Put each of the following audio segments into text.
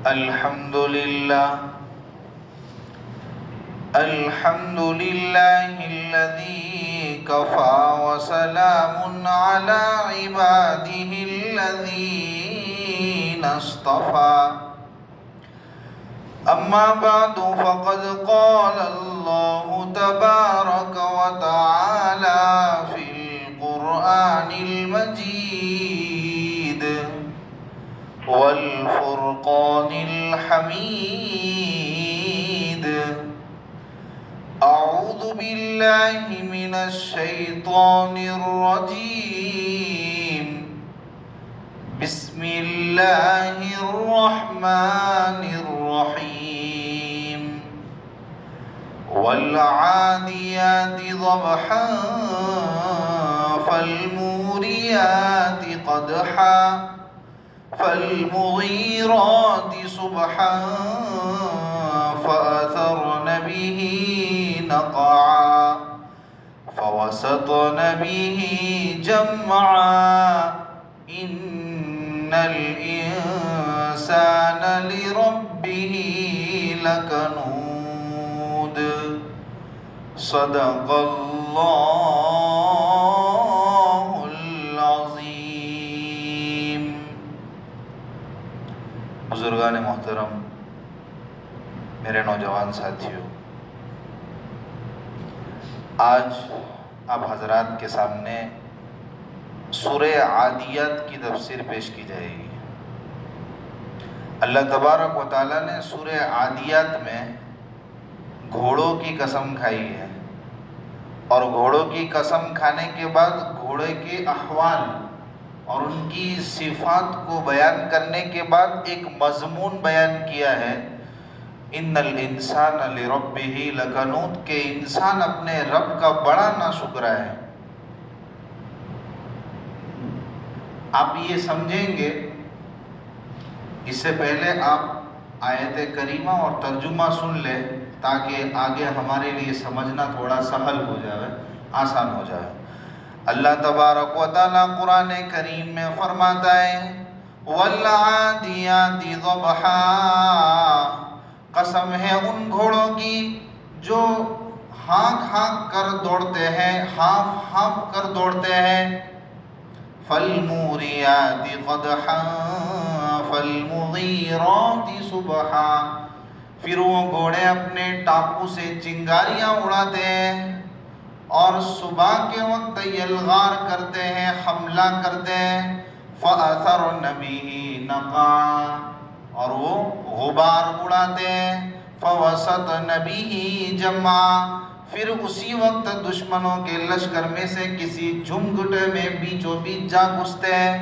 الحمد لله الذي كفى وسلام على عباده الذين اصطفى أما بعد فقد قال الله تبارك وتعالى في القرآن المجيد والفرقان الحميد أعوذ بالله من الشيطان الرجيم بسم الله الرحمن الرحيم والعاديات ضبحا فالموريات قدحا فالمغيرات صبحا فأثرن به نقعا فوسطن به جمعا إن الإنسان لربه لكنود صدق الله العظیم۔ بزرگان محترم، میرے نوجوان ساتھیوں، آج آپ حضرات کے سامنے سورہ عادیات کی تفسیر پیش کی جائے گی۔ اللہ تبارک و تعالیٰ نے سورہ عادیات میں گھوڑوں کی قسم کھائی ہے، اور گھوڑوں کی قسم کھانے کے بعد گھوڑے کے احوال اور ان کی صفات کو بیان کرنے کے بعد ایک مضمون بیان کیا ہے، ان الانسان لربہ لکنود، کہ انسان اپنے رب کا بڑا ناشکرا ہے۔ آپ یہ سمجھیں گے، اس سے پہلے آپ آیت کریمہ اور ترجمہ سن لیں تاکہ آگے ہمارے لیے سمجھنا تھوڑا سہل ہو جائے، آسان ہو جائے۔ اللہ تبارک و تعالیٰ قرآن کریم میں فرماتا ہے وَالْعَادِيَاتِ ضَبْحًا، قسم ہے ان گھوڑوں کی جو ہانک ہانک کر دوڑتے ہیں، ہانف ہانف کر دوڑتے ہیں۔ فَالْمُورِيَاتِ قَدْحًا فَالْمُغِيرَاتِ صُبْحًا، پھر وہ گھوڑے اپنے ٹاپو سے چنگاریاں اڑاتے ہیں اور صبح کے وقت یلغار کرتے ہیں، حملہ کرتے ہیں۔ فَأَثَرْنَ بِهِ نَقْعًا، اور وہ غبار اڑاتے ہیں۔ فَوَسَطْنَ بِهِ جَمْعًا، پھر اسی وقت دشمنوں کے لشکر میں سے کسی جھمگٹے میں بیچوں بیچ جا گھستے ہیں۔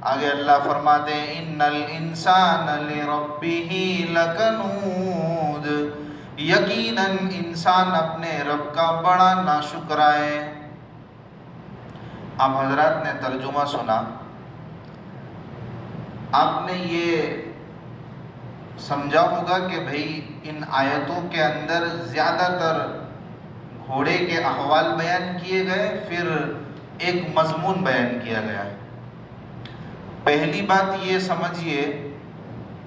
آگے اللہ فرماتے ہیں ان الانسان لربہ لکنود، یقیناً انسان اپنے رب کا بڑا ناشکرا ہے۔ آپ حضرات نے ترجمہ سنا، آپ نے یہ سمجھا ہوگا کہ بھئی ان آیتوں کے اندر زیادہ تر گھوڑے کے احوال بیان کیے گئے، پھر ایک مضمون بیان کیا گیا۔ پہلی بات یہ سمجھیے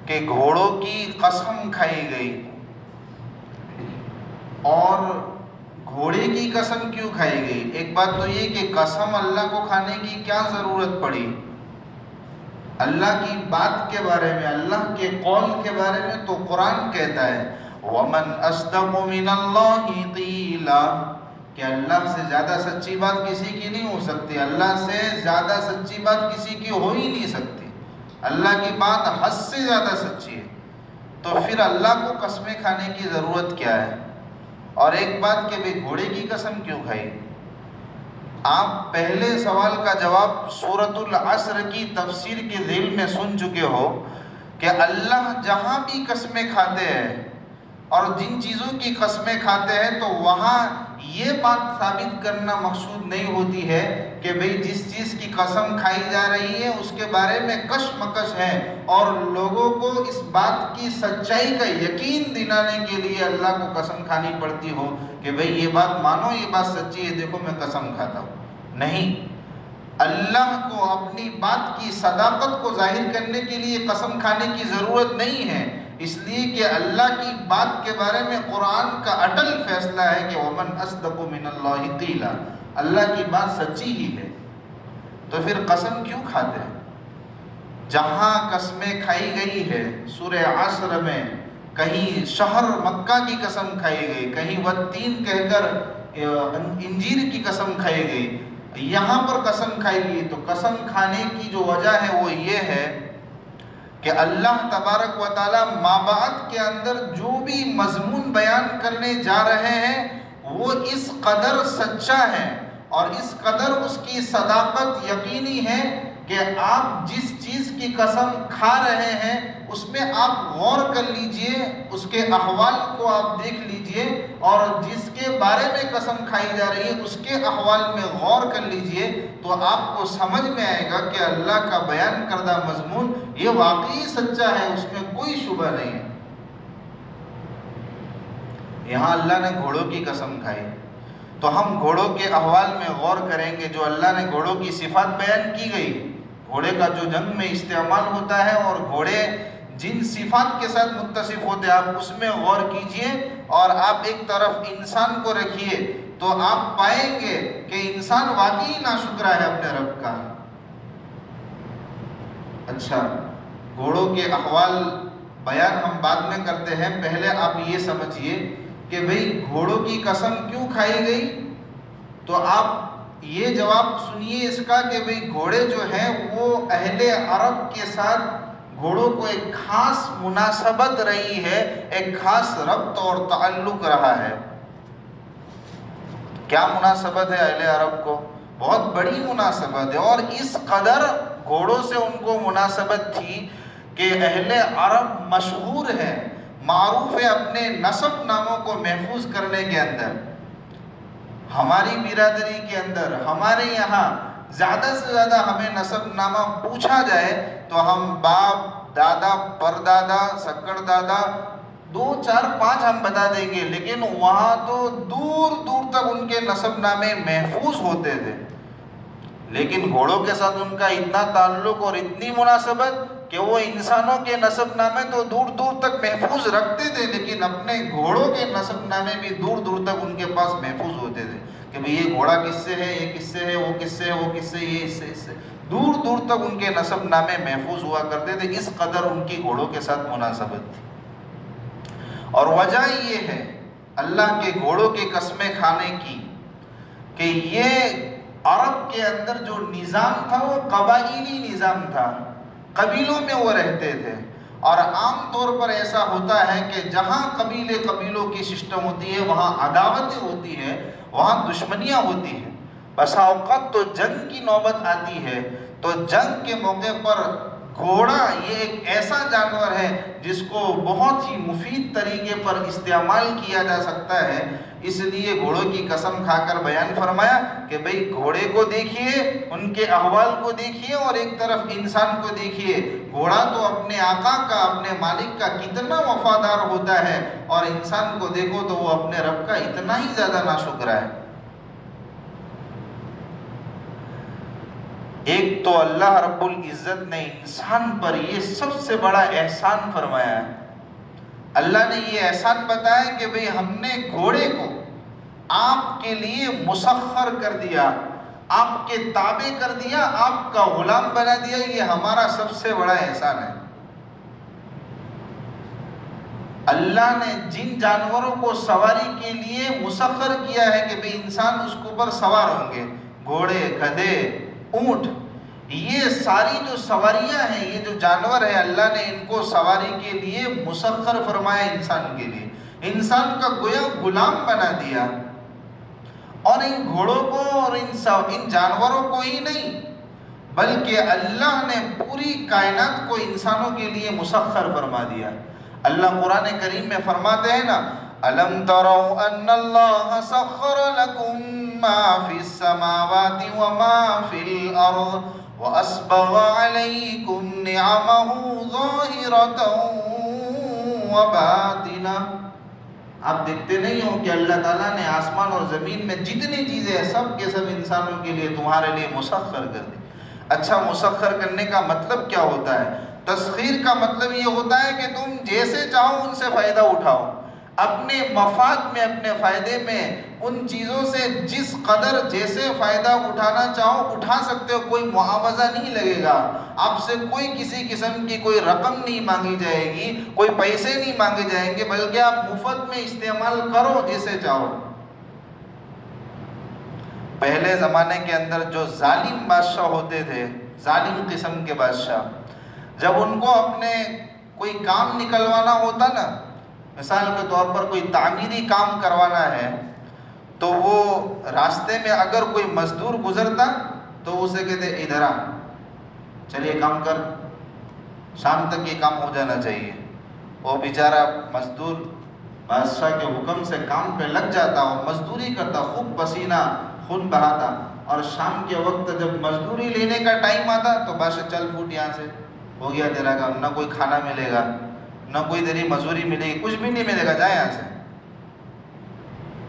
کہ گھوڑوں کی قسم کھائی گئی، اور گھوڑے کی قسم کیوں کھائی گئی؟ ایک بات تو یہ کہ قسم اللہ کو کھانے کی کیا ضرورت پڑی؟ اللہ کی بات کے بارے میں، اللہ کے قول کے بارے میں تو قرآن کہتا ہے وَمَنْ أَصْدَقُ مِنَ اللَّهِ قِيلًا، کہ اللہ سے زیادہ سچی بات کسی کی نہیں ہو سکتی، اللہ سے زیادہ سچی بات کسی کی ہو ہی نہیں سکتی، اللہ کی بات حد سے زیادہ سچی ہے، تو پھر اللہ کو قسمیں کھانے کی ضرورت کیا ہے؟ اور ایک بات کہ بھئی گھوڑے کی قسم کیوں کھائی؟ آپ پہلے سوال کا جواب سورۃ العصر کی تفسیر کے ذیل میں سن چکے ہو کہ اللہ جہاں بھی قسمیں کھاتے ہیں اور جن چیزوں کی قسمیں کھاتے ہیں تو وہاں یہ بات ثابت کرنا مقصود نہیں ہوتی ہے کہ بھئی جس چیز کی قسم کھائی جا رہی ہے اس کے بارے میں کشمکش ہے، اور لوگوں کو اس بات کی سچائی کا یقین دلانے کے لیے اللہ کو قسم کھانی پڑتی ہو کہ بھئی یہ بات مانو، یہ بات سچی ہے، دیکھو میں قسم کھاتا ہوں۔ نہیں، اللہ کو اپنی بات کی صداقت کو ظاہر کرنے کے لیے قسم کھانے کی ضرورت نہیں ہے، اس لیے کہ اللہ کی بات کے بارے میں قرآن کا اٹل فیصلہ ہے کہ وَمَنْ أَصْدَقُ مِنَ اللَّهِ قِيلًا، اللہ کی بات سچی ہی ہے، تو پھر قسم کیوں کھاتے ہیں؟ جہاں قسمیں کھائی گئی ہے سورہ عصر میں، کہیں شہر مکہ کی قسم کھائی گئی، کہیں والتین کہہ کر انجیر کی قسم کھائی گئی، یہاں پر قسم کھائی گئی، تو قسم کھانے کی جو وجہ ہے وہ یہ ہے کہ اللہ تبارک و تعالی مابعد کے اندر جو بھی مضمون بیان کرنے جا رہے ہیں وہ اس قدر سچا ہے اور اس قدر اس کی صداقت یقینی ہے کہ آپ جس چیز کی قسم کھا رہے ہیں اس میں آپ غور کر لیجئے، اس کے احوال کو آپ دیکھ لیجئے، اور جس کے بارے میں قسم کھائی جا رہی ہے اس کے احوال میں غور کر لیجئے، تو آپ کو سمجھ میں آئے گا کہ اللہ کا بیان کردہ مضمون یہ واقعی سچا ہے، اس میں کوئی شبہ نہیں ہے۔ یہاں اللہ نے گھوڑوں کی قسم کھائی، تو ہم گھوڑوں کے احوال میں غور کریں گے۔ جو اللہ نے گھوڑوں کی صفات بیان کی گئی، گھوڑے کا جو جنگ میں استعمال ہوتا ہے اور گھوڑے جن صفات کے ساتھ متصف ہوتے ہیں، آپ اس میں غور کیجئے اور آپ ایک طرف انسان کو رکھیے تو آپ پائیں گے کہ انسان واقعی ناشکرا ہے اپنے رب کا۔ اچھا، گھوڑوں کے احوال بیان ہم بعد میں کرتے ہیں، پہلے آپ یہ سمجھیے کہ بھئی گھوڑوں کی قسم کیوں کھائی گئی؟ تو آپ یہ جواب سنیے اس کا کہ بھئی گھوڑے جو ہیں وہ اہل عرب کے ساتھ گھوڑوں کو ایک خاص مناسبت رہی ہے، ایک خاص ربط اور تعلق رہا ہے۔ کیا مناسبت ہے اہل عرب کو؟ بہت بڑی مناسبت ہے، اور اس قدر گھوڑوں سے ان کو مناسبت تھی کہ اہل عرب مشہور ہے، معروف ہے اپنے نسب ناموں کو محفوظ کرنے کے اندر۔ ہماری برادری کے اندر، ہمارے یہاں زیادہ سے زیادہ ہمیں نسب نامہ پوچھا جائے تو ہم باپ، دادا، پردادا، سکڑ دادا 2 4 5 ہم بتا دیں گے، لیکن وہاں تو دور دور تک ان کے نسب نامے محفوظ ہوتے تھے۔ لیکن گھوڑوں کے ساتھ ان کا اتنا تعلق اور اتنی مناسبت کہ وہ انسانوں کے نسب نامے تو دور دور تک محفوظ رکھتے تھے، لیکن اپنے گھوڑوں کے نسب نامے بھی دور دور تک ان کے پاس محفوظ ہوتے تھے کہ بھئی یہ گھوڑا کس سے ہے، یہ کس سے ہے، وہ کس سے ہے، وہ کس سے، یہ اس سے، دور دور تک ان کے نسب نامے محفوظ ہوا کرتے تھے، اس قدر ان کی گھوڑوں کے ساتھ مناسبت تھی۔ اور وجہ یہ ہے اللہ کے گھوڑوں کی قسمیں کھانے کی کہ یہ عرب کے اندر جو نظام تھا وہ قبائلی نظام تھا، قبیلوں میں وہ رہتے تھے، اور عام طور پر ایسا ہوتا ہے کہ جہاں قبیلوں کی سسٹم ہوتی ہے وہاں عداوتیں ہوتی ہے، وہاں دشمنیاں ہوتی ہیں۔ بسا اوقات تو جنگ کی نوبت آتی ہے، تو جنگ کے موقع پر گھوڑا یہ ایک ایسا جانور ہے جس کو بہت ہی مفید طریقے پر استعمال کیا جا سکتا ہے، اس لیے گھوڑوں کی قسم کھا کر بیان فرمایا کہ بھئی گھوڑے کو دیکھیے، ان کے احوال کو دیکھیے، اور ایک طرف انسان کو دیکھیے۔ گھوڑا تو اپنے آقا کا، اپنے مالک کا کتنا وفادار ہوتا ہے، اور انسان کو دیکھو تو وہ اپنے رب کا اتنا ہی زیادہ ناشکرا ہے۔ ایک تو اللہ رب العزت نے انسان پر یہ سب سے بڑا احسان فرمایا ہے۔ اللہ نے یہ احسان بتایا کہ بھئی ہم نے گھوڑے کو آپ کے لیے مسخر کر دیا، آپ کے تابع کر دیا، آپ کا غلام بنا دیا، یہ ہمارا سب سے بڑا احسان ہے۔ اللہ نے جن جانوروں کو سواری کے لیے مسخر کیا ہے کہ بھئی انسان اس کے اوپر سوار ہوں گے، گھوڑے، گدھے، اونٹ، یہ ساری جو سواریاں ہیں، یہ جو جانور ہیں، اللہ نے ان کو سواری کے لیے مسخر فرمایا انسان کے لیے، انسان کا گویا غلام بنا دیا۔ اور ان گھوڑوں کو اور ان جانوروں کو ہی نہیں، بلکہ اللہ نے پوری کائنات کو انسانوں کے لیے مسخر فرما دیا۔ اللہ قرآن کریم میں فرماتے ہیں نا، أَلَمْ تَرَوْا أَنَّ اللَّهَ سَخَّرَ لَكُم مَّا فِي السَّمَاوَاتِ وَمَا فِي الْأَرْضِ وَأَسْبَغَ عَلَيْكُمْ نِعَمَهُ ظَاهِرَةً وَبَاطِنَةً۔ آپ دیکھتے نہیں ہو کہ اللہ تعالیٰ نے آسمان اور زمین میں جتنی چیزیں ہیں سب کے سب انسانوں کے لیے تمہارے لیے مسخر کر دی. اچھا، مسخر کرنے کا مطلب کیا ہوتا ہے؟ تسخیر کا مطلب یہ ہوتا ہے کہ تم جیسے چاہو ان سے فائدہ اٹھاؤ، اپنے مفاد میں، اپنے فائدے میں ان چیزوں سے جس قدر جیسے فائدہ اٹھانا چاہو اٹھا سکتے ہو. کوئی معاوضہ نہیں لگے گا آپ سے، کوئی کسی قسم کی کوئی رقم نہیں مانگی جائے گی، کوئی پیسے نہیں مانگے جائیں گے، بلکہ آپ مفت میں استعمال کرو جیسے چاہو. پہلے زمانے کے اندر جو ظالم بادشاہ ہوتے تھے، ظالم قسم کے بادشاہ، جب ان کو اپنے کوئی کام نکلوانا ہوتا نا، مثال کے طور پر کوئی تعمیری کام کروانا ہے، تو وہ راستے میں اگر کوئی مزدور گزرتا تو اسے کہتے ادھر آ، چلیے کام کر، شام تک یہ کام ہو جانا چاہیے. وہ بیچارہ مزدور بادشاہ کے حکم سے کام پہ لگ جاتا، اور مزدوری کرتا، خوب پسینہ خون بہاتا، اور شام کے وقت جب مزدوری لینے کا ٹائم آتا تو بادشاہ چل پھوٹ یہاں سے، ہو گیا تیرا کام، نہ کوئی کھانا ملے گا، نہ کوئی تیری مزدوری ملے گی، کچھ بھی نہیں ملے گا، جا یہاں سے.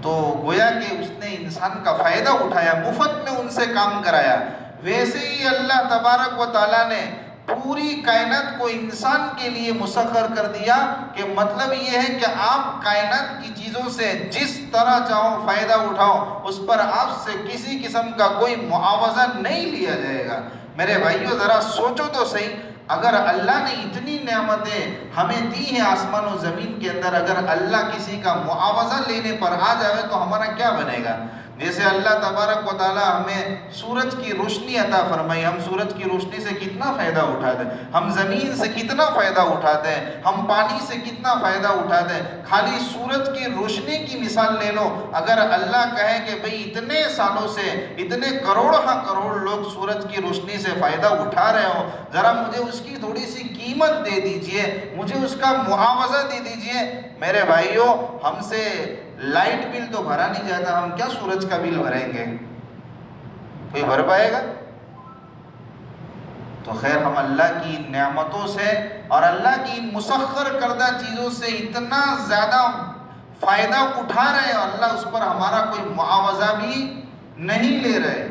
تو گویا کہ اس نے انسان کا فائدہ اٹھایا، مفت میں ان سے کام کرایا. ویسے ہی اللہ تبارک و تعالیٰ نے پوری کائنات کو انسان کے لیے مسخر کر دیا، کہ مطلب یہ ہے کہ آپ کائنات کی چیزوں سے جس طرح چاہو فائدہ اٹھاؤ، اس پر آپ سے کسی قسم کا کوئی معاوضہ نہیں لیا جائے گا. میرے بھائیو ذرا سوچو تو صحیح، اگر اللہ نے اتنی نعمتیں ہمیں دی ہیں آسمان و زمین کے اندر، اگر اللہ کسی کا معاوضہ لینے پر آ جائے تو ہمارا کیا بنے گا؟ جیسے اللہ تبارک و تعالی ہمیں سورج کی روشنی عطا فرمائی، ہم سورج کی روشنی سے کتنا فائدہ اٹھاتے ہیں، ہم زمین سے کتنا فائدہ اٹھاتے ہیں، ہم پانی سے کتنا فائدہ اٹھاتے ہیں. خالی سورج کی روشنی کی مثال لے لو، اگر اللہ کہے کہ بھئی اتنے سالوں سے اتنے کروڑ لوگ سورج کی روشنی سے فائدہ اٹھا رہے ہو، ذرا مجھے اس کی تھوڑی سی قیمت دے دیجئے، مجھے اس کا معاوضہ دے دیجئے. میرے بھائیوں، ہم سے لائٹ بل تو بھرا نہیں جاتا، ہم کیا سورج کا بل بھریں گے؟ کوئی بھر پائے گا؟ تو خیر، ہم اللہ کی نعمتوں سے اور اللہ کی مسخر کردہ چیزوں سے اتنا زیادہ فائدہ اٹھا رہے ہیں، اللہ اس پر ہمارا کوئی معاوضہ بھی نہیں لے رہے.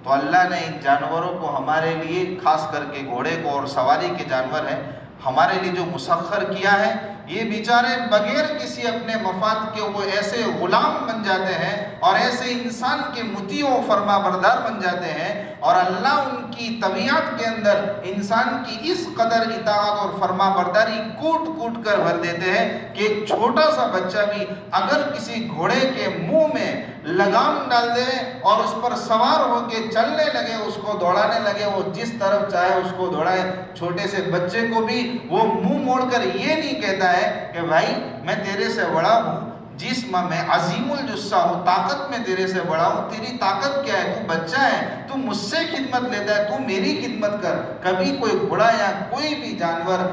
تو اللہ نے ان جانوروں کو ہمارے لیے، خاص کر کے گھوڑے کو اور سواری کے جانور ہیں، ہمارے لیے جو مسخر کیا ہے، یہ بیچارے بغیر کسی اپنے مفاد کے وہ ایسے غلام بن جاتے ہیں اور ایسے انسان کے مطیع و فرما بردار بن جاتے ہیں، اور اللہ ان کی طبیعت کے اندر انسان کی اس قدر اطاعت اور فرما برداری کوٹ کوٹ کر بھر دیتے ہیں کہ ایک چھوٹا سا بچہ بھی اگر کسی گھوڑے کے منہ میں لگام ڈال دے اور اس پر سوار ہو کے چلنے لگے، اس کو دوڑانے لگے، وہ جس طرف چاہے اس کو دوڑائے. چھوٹے سے بچے کو بھی وہ منہ موڑ کر یہ نہیں کہتا ہے کہ بھائی میں تیرے سے بڑا ہوں، جسم میں عظیم الجثہ ہوں، طاقت میں تیرے سے بڑا ہوں، تیری طاقت کیا ہے، تو بچہ ہے، تو مجھ سے خدمت لیتا ہے، تو میری خدمت کر. کبھی کوئی گھوڑا یا کوئی بھی جانور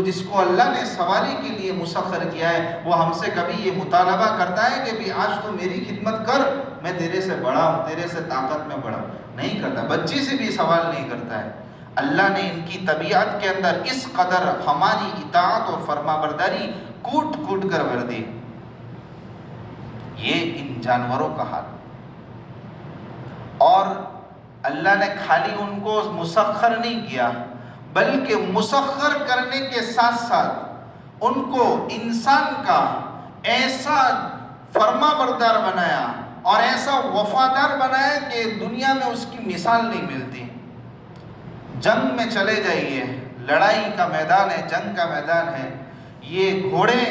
جس کو اللہ نے سواری کے لیے مسخر کیا ہے، وہ ہم سے کبھی یہ مطالبہ کرتا ہے کہ بھی آج تو میری خدمت کر، میں تیرے سے بڑا ہوں، تیرے سے طاقت میں بڑا ہوں؟ نہیں کرتا، بچی سے بھی سوال نہیں کرتا ہے. اللہ نے ان کی طبیعت کے اندر اس قدر ہماری اطاعت اور فرما برداری کوٹ کوٹ کر بھر دی. یہ ان جانوروں کا حال. اور اللہ نے خالی ان کو مسخر نہیں کیا، بلکہ مسخر کرنے کے ساتھ ساتھ ان کو انسان کا ایسا فرما بردار بنایا اور ایسا وفادار بنایا کہ دنیا میں اس کی مثال نہیں ملتی. جنگ میں چلے جائیے، لڑائی کا میدان ہے، جنگ کا میدان ہے، یہ گھوڑے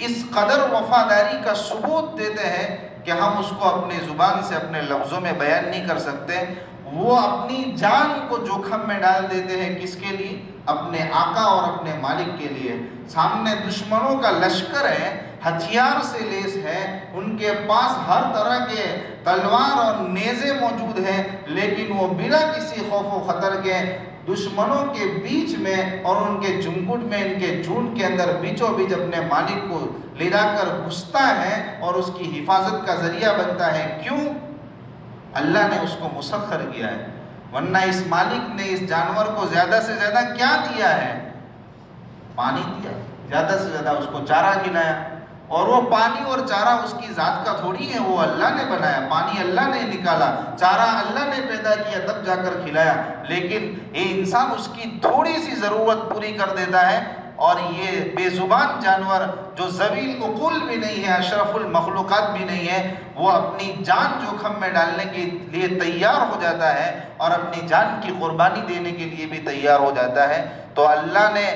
اس قدر وفاداری کا ثبوت دیتے ہیں کہ ہم اس کو اپنی زبان سے اپنے لفظوں میں بیان نہیں کر سکتے. وہ اپنی جان کو جوخم میں ڈال دیتے ہیں، کس کے لیے؟ اپنے آقا اور اپنے مالک کے لیے. سامنے دشمنوں کا لشکر ہے، ہتھیار سے لیس ہے، ان کے پاس ہر طرح کے تلوار اور نیزے موجود ہیں، لیکن وہ بلا کسی خوف و خطر کے دشمنوں کے بیچ میں اور ان کے جھنگٹ میں، ان کے جھنڈ کے اندر بیچوں بیچ اپنے مالک کو لے جا کر گھستا ہے اور اس کی حفاظت کا ذریعہ بنتا ہے. کیوں؟ اللہ نے اس کو مسخر کیا ہے. ورنہ اس مالک نے اس جانور کو زیادہ سے زیادہ کیا دیا ہے؟ پانی دیا، زیادہ سے زیادہ اس کو چارہ کھلایا. اور وہ پانی اور چارہ اس کی ذات کا تھوڑی ہے، وہ اللہ نے بنایا، پانی اللہ نے نکالا، چارہ اللہ نے پیدا کیا تب جا کر کھلایا، لیکن یہ انسان اس کی تھوڑی سی ضرورت پوری کر دیتا ہے، اور یہ بے زبان جانور جو ذویل عقول بھی نہیں ہے، اشرف المخلوقات بھی نہیں ہے، وہ اپنی جان جوخم میں ڈالنے کے لیے تیار ہو جاتا ہے اور اپنی جان کی قربانی دینے کے لیے بھی تیار ہو جاتا ہے۔ تو اللہ نے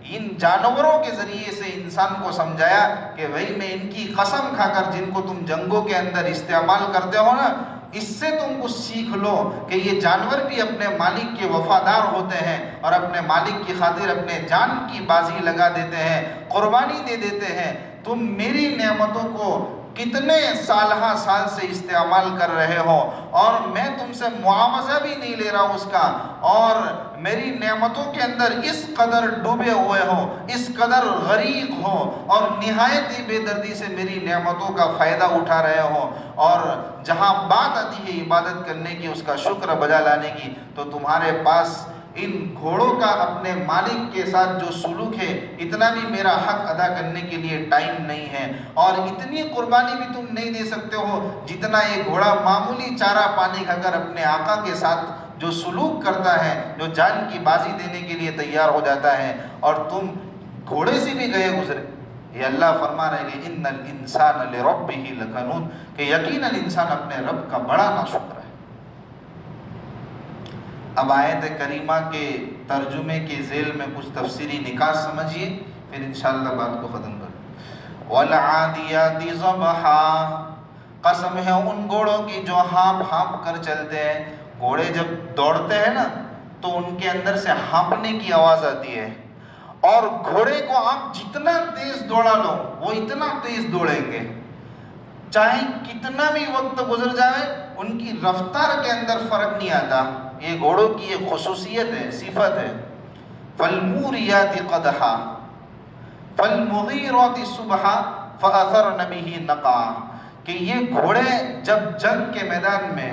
ان جانوروں کے ذریعے سے انسان کو سمجھایا کہ بھئی میں ان کی قسم کھا کر جن کو تم جنگوں کے اندر استعمال کرتے ہو نا، اس سے تم کچھ سیکھ لو کہ یہ جانور بھی اپنے مالک کے وفادار ہوتے ہیں اور اپنے مالک کی خاطر اپنے جان کی بازی لگا دیتے ہیں، قربانی دے دیتے ہیں۔ تم میری نعمتوں کو کتنے سالہ سال سے استعمال کر رہے ہو اور میں تم سے معاوضہ بھی نہیں لے رہا ہوں اس کا، اور میری نعمتوں کے اندر اس قدر ڈوبے ہوئے ہو، اس قدر غریق ہو اور نہایت ہی بے دردی سے میری نعمتوں کا فائدہ اٹھا رہے ہو، اور جہاں بات آتی ہے عبادت کرنے کی، اس کا شکر بجا لانے کی، تو تمہارے پاس ان گھوڑوں کا اپنے مالک کے ساتھ جو سلوک ہے، اتنا بھی میرا حق ادا کرنے کے لیے ٹائم نہیں ہے، اور اتنی قربانی بھی تم نہیں دے سکتے ہو جتنا یہ گھوڑا معمولی چارہ پانی کھا کر اپنے آقا کے ساتھ جو سلوک کرتا ہے، جو جان کی بازی دینے کے لیے تیار ہو جاتا ہے، اور تم گھوڑے سے بھی گئے گزرے۔ یہ اللہ فرما رہے کہ ان الانسان لربہ لکنود، کہ یقیناً انسان اپنے رب کا بڑا ناشکر ہے۔ اب آیت کریمہ کے ترجمے کے ذیل میں کچھ تفسیری نکات سمجھیے، پھر انشاءاللہ بات کو ختم کریں۔ وَالْعَادِيَاتِ ضَبْحًا، قسم ہے ان گھوڑوں کی جو ہانپ ہانپ کر چلتے ہیں۔ گھوڑے جب دوڑتے ہیں نا تو ان کے اندر سے ہانپنے کی آواز آتی ہے، اور گھوڑے کو آپ جتنا تیز دوڑا لو وہ اتنا تیز دوڑیں گے، چاہے کتنا بھی وقت گزر جائے ان کی رفتار کے اندر فرق نہیں آتا۔ یہ گھوڑوں کی ایک خصوصیت ہے، صفت ہے۔ فَالْمُورِيَاتِ قَدْحًا فَالْمُغِيرَاتِ صُبْحًا فَأَثَرْنَ بِهِ نَقْعًا، کہ یہ گھوڑے جب جنگ کے میدان میں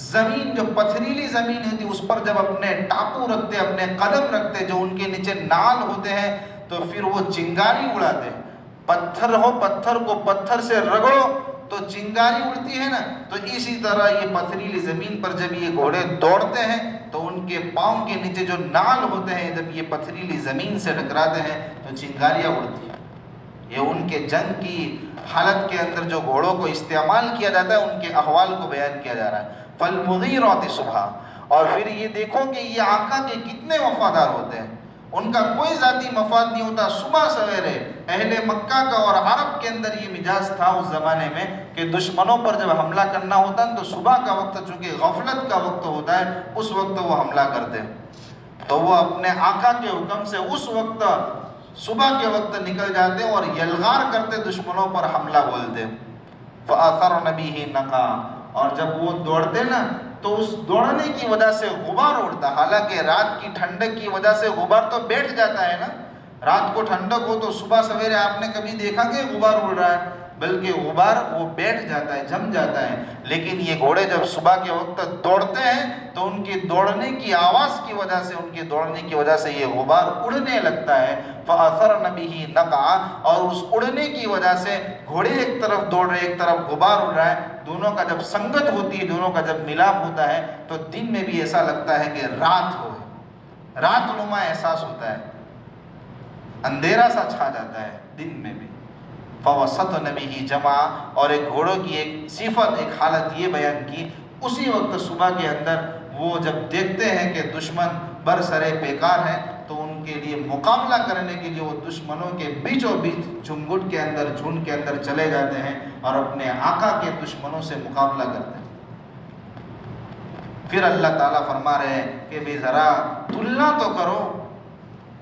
زمین جو پتھریلی زمین ہوتی اس پر جب اپنے ٹاپو رکھتے، اپنے قدم رکھتے، جو ان کے نیچے نال ہوتے ہیں، تو پھر وہ چنگاری اڑاتے۔ پتھر ہو، پتھر کو پتھر سے رگڑو تو چنگاری اڑتی ہے نا، تو اسی طرح یہ پتھریلی زمین پر جب یہ گھوڑے دوڑتے ہیں تو ان کے پاؤں کے نیچے جو نال ہوتے ہیں جب یہ پتھریلی زمین سے ٹکراتے ہیں تو چنگاریاں اڑتی ہیں۔ یہ ان کے جنگ کی حالت کے اندر جو گھوڑوں کو استعمال کیا جاتا ہے ان کے احوال کو بیان کیا جا رہا ہے۔ فَالْمُغِيرَاتِ صُبْحًا، اور پھر یہ دیکھو کہ یہ آقا کے کتنے وفادار ہوتے ہیں، ان کا کوئی ذاتی مفاد نہیں ہوتا۔ صبح سویرے اہل مکہ کا اور عرب کے اندر یہ مزاج تھا اس زمانے میں کہ دشمنوں پر جب حملہ کرنا ہوتا ہے تو صبح کا وقت چونکہ غفلت کا وقت ہوتا ہے، اس وقت وہ حملہ کرتے، تو وہ اپنے آقا کے حکم سے اس وقت صبح کے وقت نکل جاتے اور یلغار کرتے، دشمنوں پر حملہ بولتے۔ فَأَثَرْنَ بِهِ نَقْعًا، اور جب وہ دوڑتے نا تو اس دوڑنے کی وجہ سے غبار اڑتا، حالانکہ رات کی ٹھنڈک کی وجہ سے غبار تو بیٹھ جاتا ہے نا، رات کو ٹھنڈک ہو تو صبح سویرے آپ نے کبھی دیکھا کہ غبار اڑ رہا ہے، بلکہ غبار وہ بیٹھ جاتا ہے، جم جاتا ہے۔ لیکن یہ گھوڑے جب صبح کے وقت دوڑتے ہیں تو ان کی دوڑنے کی آواز کی وجہ سے، ان کی دوڑنے کی وجہ سے یہ غبار اڑنے لگتا ہے۔ فَأَثَرْنَ بِهِ نَقْعًا، اور اس اڑنے کی وجہ سے گھوڑے ایک طرف دوڑ رہے، ایک طرف غبار اڑ رہا ہے، دونوں کا جب سنگت ہوتی ہے، دونوں کا جب ملاپ ہوتا ہے تو دن میں بھی ایسا لگتا ہے کہ رات ہو، رات نما احساس ہوتا ہے، اندھیرا سا چھا جاتا ہے دن میں بھی۔ فَوَسَطْنَ بِهِ جَمْعًا، اور ایک گھوڑوں کی ایک صفت، ایک حالت یہ بیان کی، اسی وقت صبح کے اندر وہ جب دیکھتے ہیں کہ دشمن برسرے پیکار ہیں تو ان کے لیے مقابلہ کرنے کے لیے وہ دشمنوں کے بیچوں بیچ جھنگٹ کے اندر، جھنڈ کے اندر چلے جاتے ہیں اور اپنے آقا کے دشمنوں سے مقابلہ کرتے ہیں۔ پھر اللہ تعالیٰ فرما رہے ہیں کہ بھی ذرا تلنا تو کرو،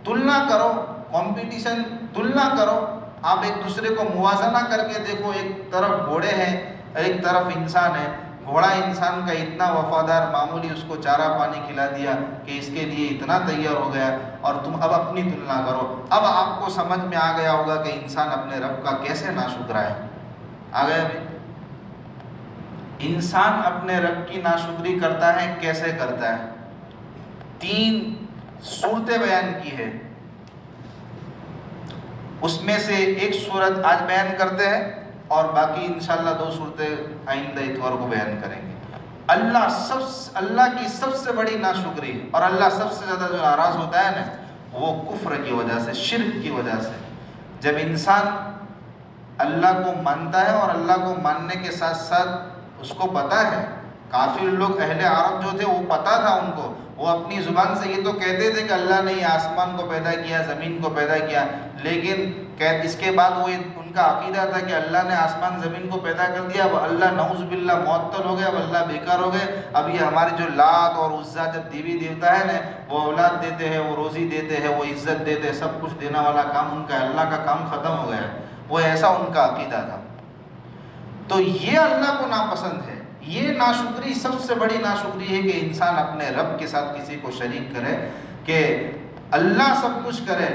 تلنا کرو، کمپٹیشن تلنا کرو، آپ ایک دوسرے کو موازنہ کر کے دیکھو، ایک طرف گھوڑے ہیں ایک طرف انسان ہے، گھوڑا انسان کا اتنا وفادار، معمولی اس کو چارہ پانی کھلا دیا کہ اس کے لیے اتنا تیار ہو گیا، اور تم اب اپنی تلنا کرو۔ اب آپ کو سمجھ میں آ گیا ہوگا کہ انسان اپنے رب کا کیسے ناشکرا ہے۔ آ گیا بھی؟ انسان اپنے رب کی ناشکری کرتا ہے، کیسے کرتا ہے؟ 3 صورتیں بیان کی ہے۔ اس میں سے ایک صورت آج بیان کرتے ہیں اور باقی انشاءاللہ 2 صورتیں آئندہ اتوار کو بیان کریں گے۔ اللہ کی سب سے بڑی ناشکری اور اللہ سب سے زیادہ جو ناراض ہوتا ہے نا وہ کفر کی وجہ سے، شرک کی وجہ سے۔ جب انسان اللہ کو مانتا ہے اور اللہ کو ماننے کے ساتھ ساتھ اس کو پتا ہے، کافر لوگ اہل عرب جو تھے وہ پتا تھا ان کو، وہ اپنی زبان سے یہ تو کہتے تھے کہ اللہ نے آسمان کو پیدا کیا، زمین کو پیدا کیا، لیکن اس کے بعد وہ ان کا عقیدہ تھا کہ اللہ نے آسمان زمین کو پیدا کر دیا، اب اللہ نعوذ باللہ معطل ہو گئے، اب اللہ بیکار ہو گئے، اب یہ ہمارے جو لات اور عزا جب دیوی دیوتا ہے نا وہ اولاد دیتے ہیں، وہ روزی دیتے ہیں، وہ عزت دیتے ہیں، سب کچھ دینے والا کام ان کا ہے، اللہ کا کام ختم ہو گیا ہے، وہ ایسا ان کا عقیدہ تھا۔ تو یہ اللہ کو ناپسند ہے۔ یہ ناشکری سب سے بڑی ناشکری ہے کہ انسان اپنے رب کے ساتھ کسی کو شریک کرے، کہ اللہ سب کچھ کرے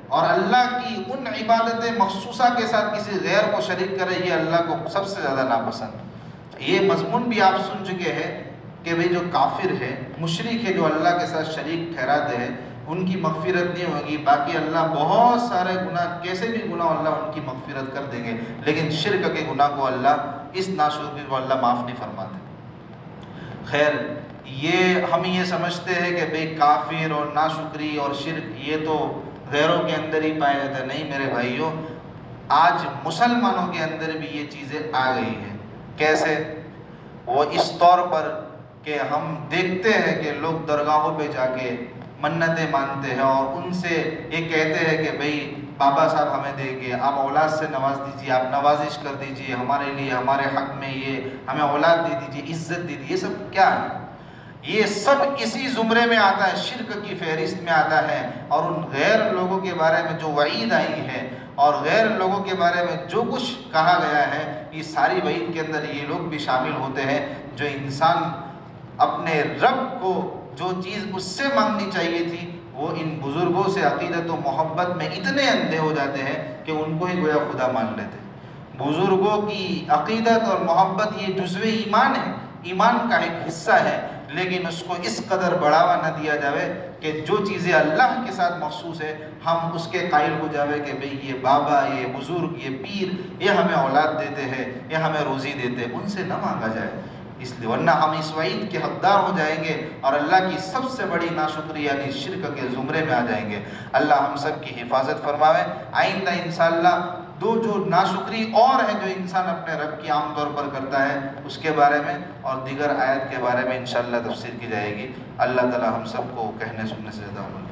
اور اللہ کی ان عبادت مخصوصہ کے ساتھ کسی غیر کو شریک کرے، یہ اللہ کو سب سے زیادہ ناپسند۔ یہ مضمون بھی آپ سن چکے ہیں کہ بھئی جو کافر ہے، مشرک ہے، جو اللہ کے ساتھ شریک ٹھہراتے ہیں، ان کی مغفرت نہیں ہوگی، باقی اللہ بہت سارے گناہ، کیسے بھی گناہ اللہ ان کی مغفرت کر دیں گے، لیکن شرک کے گناہ کو اللہ، اس ناشکری کو اللہ معاف نہیں فرماتے۔ خیر، ہم یہ سمجھتے ہیں کہ بھئی کافر اور ناشکری اور شرک یہ تو غیروں کے اندر ہی پایا جاتا ہے، نہیں میرے بھائیوں، آج مسلمانوں کے اندر بھی یہ چیزیں آ گئی ہیں۔ کیسے؟ وہ اس طور پر کہ ہم دیکھتے ہیں کہ لوگ درگاہوں پہ جا کے منتیں مانتے ہیں اور ان سے یہ کہتے ہیں کہ بھئی بابا صاحب ہمیں دیں گے، آپ اولاد سے نواز دیجیے، آپ نوازش کر دیجیے ہمارے لیے، ہمارے حق میں یہ ہمیں اولاد دے دیجیے، عزت دے دیجیے۔ یہ سب کیا ہے؟ یہ سب اسی زمرے میں آتا ہے، شرک کی فہرست میں آتا ہے، اور ان غیر لوگوں کے بارے میں جو وعید آئی ہے اور غیر لوگوں کے بارے میں جو کچھ کہا گیا ہے، یہ ساری وعید کے اندر یہ لوگ بھی شامل ہوتے ہیں۔ جو انسان اپنے رب کو جو چیز اس سے مانگنی چاہیے تھی، وہ ان بزرگوں سے عقیدت و محبت میں اتنے اندھے ہو جاتے ہیں کہ ان کو ہی گویا خدا مان لیتے ہیں۔ بزرگوں کی عقیدت اور محبت یہ جزو ایمان ہے، ایمان کا ایک حصہ ہے، لیکن اس کو اس قدر بڑھاوا نہ دیا جاوے کہ جو چیزیں اللہ کے ساتھ مخصوص ہے ہم اس کے قائل ہو جاوے کہ بھئی یہ بابا، یہ بزرگ، یہ پیر، یہ ہمیں اولاد دیتے ہیں، یہ ہمیں روزی دیتے ہیں، ان سے نہ مانگا جائے، اس لیے ورنہ ہم اس وعید کے حقدار ہو جائیں گے اور اللہ کی سب سے بڑی ناشکری یعنی شرک کے زمرے میں آ جائیں گے۔ اللہ ہم سب کی حفاظت فرماوے۔ آئندہ انشاءاللہ دو جو ناشکری اور ہے جو انسان اپنے رب کی عام طور پر کرتا ہے اس کے بارے میں اور دیگر آیت کے بارے میں انشاءاللہ تفسیر کی جائے گی۔ اللہ تعالی ہم سب کو کہنے سننے سے زیادہ عمل